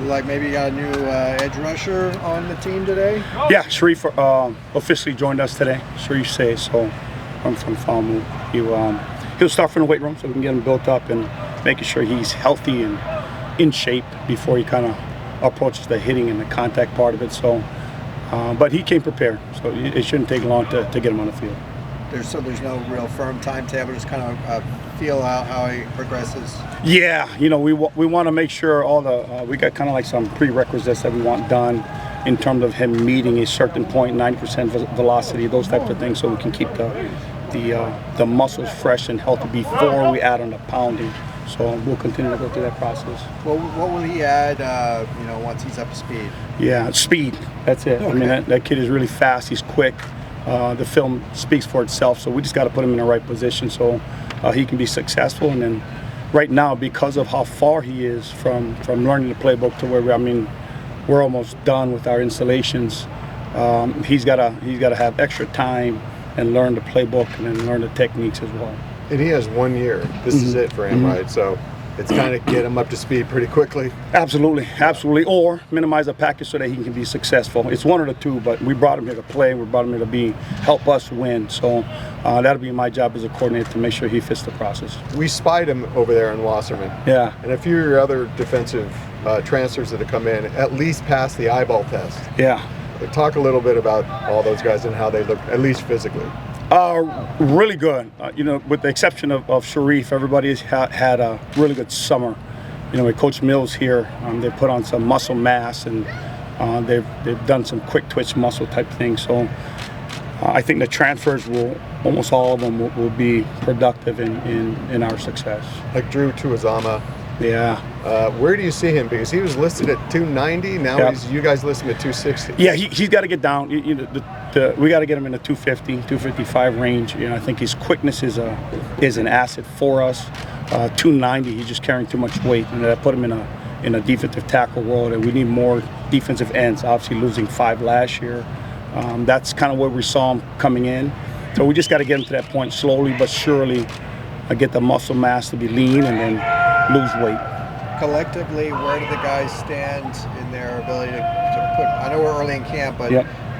like maybe you got a new edge rusher on the team today? Yeah, Sharif officially joined us today. Sharif says so. I'm from Falmouth. He'll start from the weight room so we can get him built up and making sure he's healthy and in shape before he kind of approaches the hitting and the contact part of it. So, but he came prepared, so it shouldn't take long to get him on the field. There's no real firm timetable, just kind of feel out how he progresses. Yeah, we want to make sure all the we got kind of like some prerequisites that we want done in terms of him meeting a certain point, 90% velocity, those types of things, so we can keep the muscles fresh and healthy before we add on the pounding. So we'll continue to go through that process. Well, what will he add, once he's up to speed? Yeah, speed. That's it. Okay. I mean, that kid is really fast. He's quick. The film speaks for itself, so we just got to put him in the right position so he can be successful. And then right now, because of how far he is from learning the playbook to where we're almost done with our installations, he's got to have extra time and learn the playbook and then learn the techniques as well. And he has 1 year. This is it for him, right? So it's kind of get him up to speed pretty quickly. Absolutely. Or minimize the package so that he can be successful. It's one of the two, but we brought him here to play. We brought him here to help us win. So that'll be my job as a coordinator to make sure he fits the process. We spied him over there in Wasserman. Yeah. And a few of your other defensive transfers that have come in at least passed the eyeball test. Yeah. Talk a little bit about all those guys and how they look, at least physically. Really good. With the exception of Sharif, everybody's had a really good summer. With Coach Mills here, they put on some muscle mass and they've done some quick twitch muscle type things. So I think the transfers almost all of them will be productive in our success. Like Drew Tuazama. Yeah. Where do you see him? Because he was listed at 290. Now you guys list him at 260. Yeah, he's got to get down. We got to get him in the 250, 255 range. I think his quickness is an asset for us. 290, he's just carrying too much weight, and that put him in a defensive tackle world. And we need more defensive ends. Obviously, losing 5 last year. That's kind of where we saw him coming in. So we just got to get him to that point slowly but surely. Get the muscle mass to be lean and then lose weight. Collectively, where do the guys stand in their ability to put? I know we're early in camp, but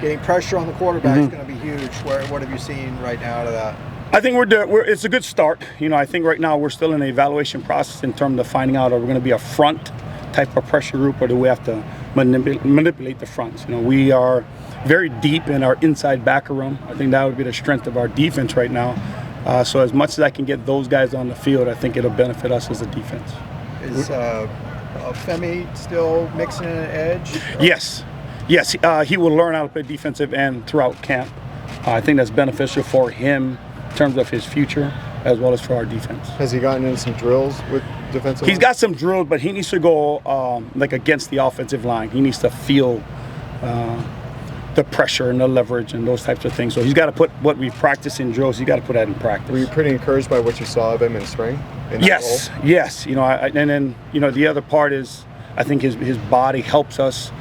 getting pressure on the quarterback is going to be huge. What have you seen right now out of that? I think it's a good start. I think right now we're still in the evaluation process in terms of finding out are we going to be a front type of pressure group or do we have to manipulate the fronts. We are very deep in our inside backer room. I think that would be the strength of our defense right now. So as much as I can get those guys on the field, I think it'll benefit us as a defense. Is Femi still mixing an edge? Yes. He will learn how to play defensive end throughout camp. I think that's beneficial for him in terms of his future as well as for our defense. Has he gotten into some drills with defensive He's got some drills, but he needs to go against the offensive line. He needs to feel the pressure and the leverage and those types of things. So he's got to put what we practice in drills, he's got to put that in practice. Were you pretty encouraged by what you saw of him in spring? Yes. And then, the other part is I think his body helps us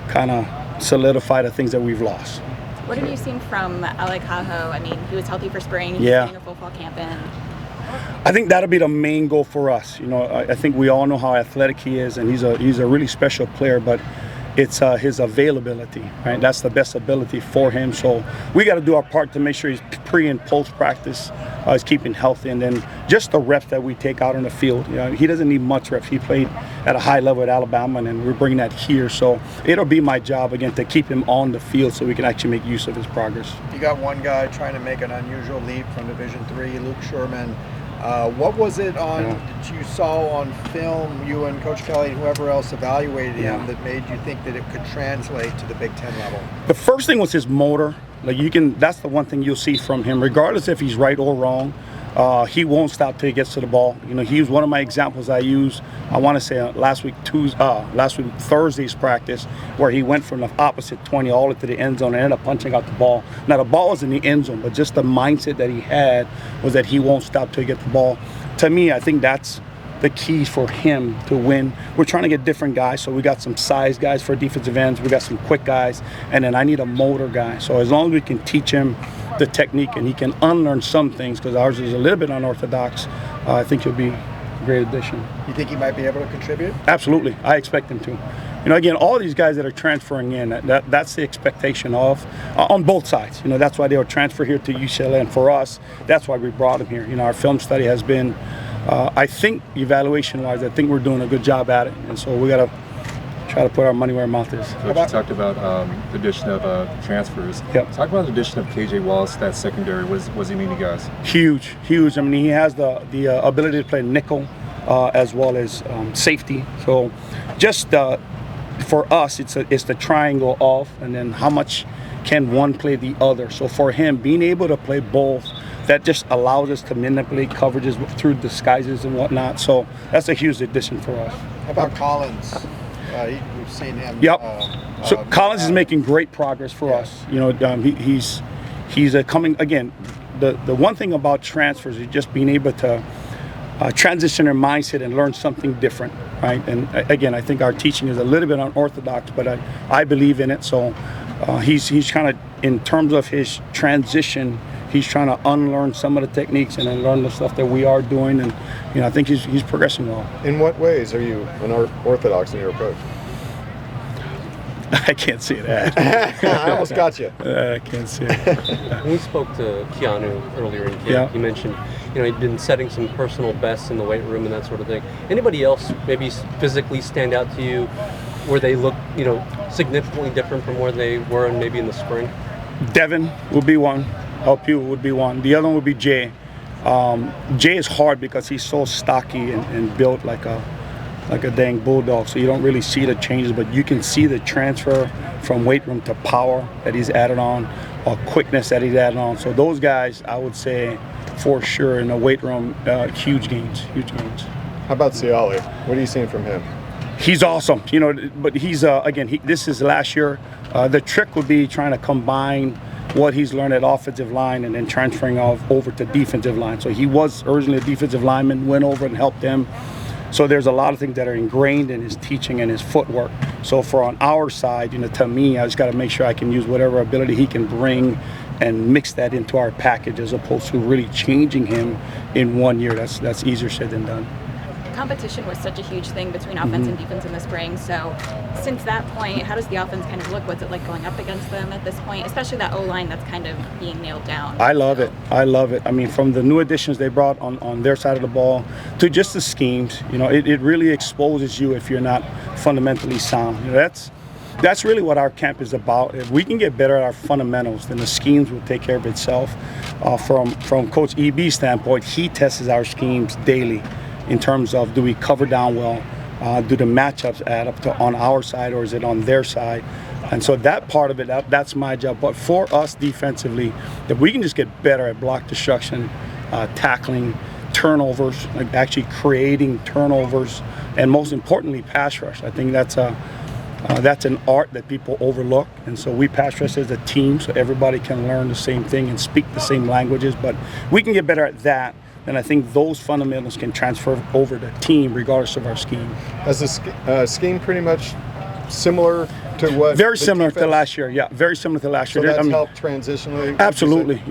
kind of solidify the things that we've lost. What have you seen from Ale Cajo? I mean, he was healthy for spring. He's getting a full fall camp in. I think that'll be the main goal for us. I think we all know how athletic he is, and he's a really special player, but it's his availability, right? That's the best ability for him. So we got to do our part to make sure he's pre and post practice is keeping healthy, and then just the reps that we take out on the field. He doesn't need much reps. He played at a high level at Alabama, and we're bringing that here. So it'll be my job again to keep him on the field so we can actually make use of his progress. You got one guy trying to make an unusual leap from Division III, Luke Sherman. What was it that you saw on film, you and Coach Kelly and whoever else evaluated him, that made you think that it could translate to the Big Ten level? The first thing was his motor. That's the one thing you'll see from him, regardless if he's right or wrong. He won't stop till he gets to the ball. He was one of my examples I used. I want to say last week Thursday's practice, where he went from the opposite 20 all the way to the end zone and ended up punching out the ball. Now the ball was in the end zone, but just the mindset that he had was that he won't stop till he gets the ball. To me, I think that's the keys for him to win. We're trying to get different guys, so we got some size guys for defensive ends, we got some quick guys, and then I need a motor guy. So as long as we can teach him the technique and he can unlearn some things, because ours is a little bit unorthodox, I think he'll be a great addition. You think he might be able to contribute? Absolutely. I expect him to. again, all these guys that are transferring in, that's the expectation of on both sides. That's why they were transferred here to UCLA, and for us, that's why we brought them here. Our film study has been, I think, evaluation-wise, I think we're doing a good job at it, and so we got to try to put our money where our mouth is. Coach, you talked about the addition of transfers. Yep. Talk about the addition of KJ Wallace, that secondary. What does he mean to you guys? Huge. I mean, he has the ability to play nickel as well as safety. So just for us, it's the triangle of, and then how much can one play the other. So for him, being able to play both, that just allows us to manipulate coverages through disguises and whatnot. So that's a huge addition for us. How about Collins? We've seen him. Yep. So Collins is making great progress for us. He's coming again. The one thing about transfers is just being able to transition their mindset and learn something different, right? And again, I think our teaching is a little bit unorthodox, but I believe in it. So he's kind of, in terms of his transition, he's trying to unlearn some of the techniques and then learn the stuff that we are doing, and I think he's progressing well. In what ways are you unorthodox in your approach? I can't see that. I almost got you. I can't see it. We spoke to Keanu earlier in camp. Yeah. He mentioned, he'd been setting some personal bests in the weight room and that sort of thing. Anybody else maybe physically stand out to you where they look, significantly different from where they were maybe in the spring? Devin would be one. LP would be one. The other one would be Jay. Jay is hard because he's so stocky and built like a dang bulldog, so you don't really see the changes, but you can see the transfer from weight room to power that he's added on, or quickness that he's added on. So those guys, I would say, for sure, in the weight room, huge gains. How about Ciali? What are you seeing from him? He's awesome, but he's, again, this is last year. The trick would be trying to combine what he's learned at offensive line and then transferring over to defensive line. So he was originally a defensive lineman, went over and helped them. So there's a lot of things that are ingrained in his teaching and his footwork. So on our side, to me, I just got to make sure I can use whatever ability he can bring and mix that into our package, as opposed to really changing him in 1 year. That's easier said than done. Competition was such a huge thing between offense and defense in the spring. So since that point, how does the offense kind of look? What's it like going up against them at this point, especially that O-line that's kind of being nailed down? I love it. I mean, from the new additions they brought on their side of the ball to just the schemes, it really exposes you if you're not fundamentally sound. That's really what our camp is about. If we can get better at our fundamentals, then the schemes will take care of itself. From Coach EB's standpoint, he tests our schemes daily in terms of, do we cover down well? Do the matchups add up to on our side, or is it on their side? And so that part of it, that's my job. But for us defensively, if we can just get better at block destruction, tackling, turnovers, like actually creating turnovers, and most importantly, pass rush. I think that's an art that people overlook. And so we pass rush as a team, so everybody can learn the same thing and speak the same languages. But we can get better at that. And I think those fundamentals can transfer over the team regardless of our scheme. Is the scheme pretty much similar to what? Very similar to last year, yeah. Very similar to last year. So that's helped transitionally? Absolutely.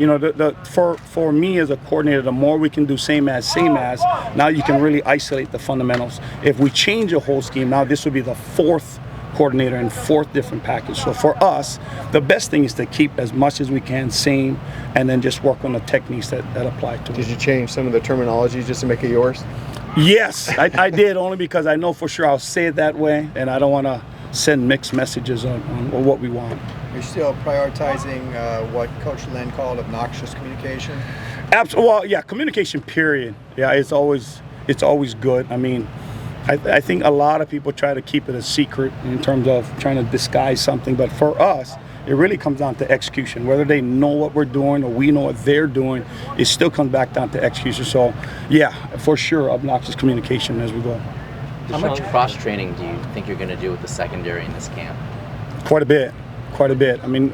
For me as a coordinator, the more we can do same as, now you can really isolate the fundamentals. If we change a whole scheme, now this would be the fourth coordinator and fourth different package. So for us, the best thing is to keep as much as we can same, and then just work on the techniques that apply to it. Did you change some of the terminology just to make it yours? Yes, I did, only because I know for sure I'll say it that way, and I don't want to send mixed messages on what we want. You're still prioritizing what Coach Lynn called obnoxious communication? Absolutely. Well, yeah, communication, period. Yeah, it's always good. I mean, I think a lot of people try to keep it a secret in terms of trying to disguise something, but for us, it really comes down to execution. Whether they know what we're doing or we know what they're doing, it still comes back down to execution. So, yeah, for sure, obnoxious communication as we go. How much cross-training do you think you're going to do with the secondary in this camp? Quite a bit. I mean,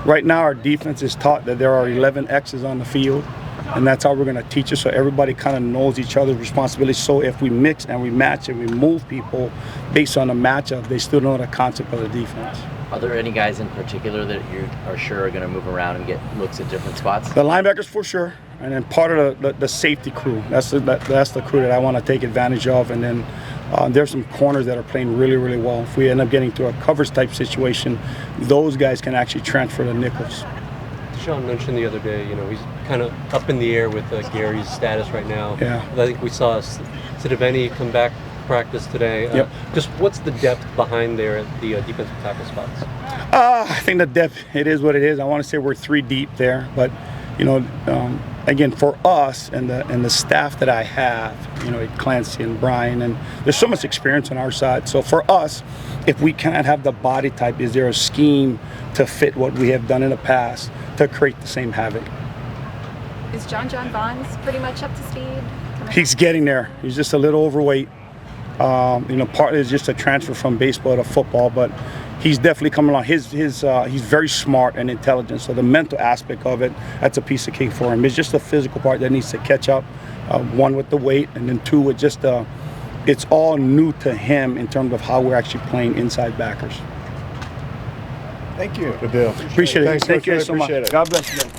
right now our defense is taught that there are 11 X's on the field, and that's how we're going to teach it, so everybody kind of knows each other's responsibilities. So if we mix and we match and we move people based on the matchup, they still know the concept of the defense. Are there any guys in particular that you are sure are going to move around and get looks at different spots? The linebackers for sure, and then part of the safety crew. That's the crew that I want to take advantage of, and then There's some corners that are playing really, really well. If we end up getting to a coverage type situation, those guys can actually transfer to nickels. Sean mentioned the other day, he's kind of up in the air with Gary's status right now. Yeah. I think we saw Sidiveni come back practice today. Yep. Just what's the depth behind there at the defensive tackle spots? I think the depth, it is what it is. I want to say we're 3 deep there, but again, for us and the staff that I have, Clancy and Brian, and there's so much experience on our side. So for us, if we can't have the body type, is there a scheme to fit what we have done in the past to create the same havoc? Is John Bonds pretty much up to speed? He's getting there. He's just a little overweight. Partly it's just a transfer from baseball to football, but he's definitely coming along. He's very smart and intelligent, so the mental aspect of it, that's a piece of cake for him. It's just the physical part that needs to catch up, one with the weight, and then 2 with just it's all new to him in terms of how we're actually playing inside backers. Thank you. Good deal. Appreciate it. Thanks, Thank Coach. you so much. Appreciate it. God bless you.